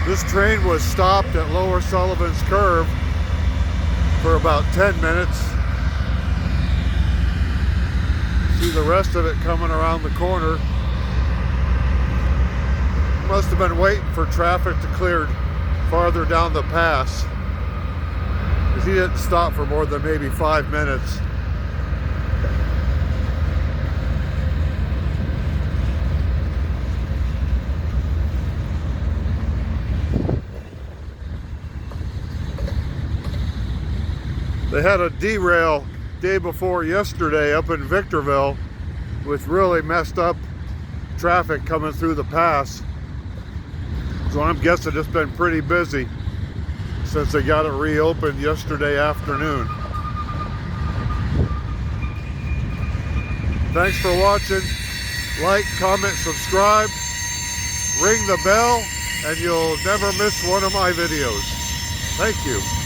This train was stopped at Lower Sullivan's curve for about 10 minutes. See the rest of it coming around the corner. Must have been waiting for traffic to clear farther down the pass, because he didn't stop for more than maybe 5 minutes. They had a derail day before yesterday up in Victorville with really messed up traffic coming through the pass. So I'm guessing it's been pretty busy since they got it reopened yesterday afternoon. Thanks for watching. Like, comment, subscribe, ring the bell, and you'll never miss one of my videos. Thank you.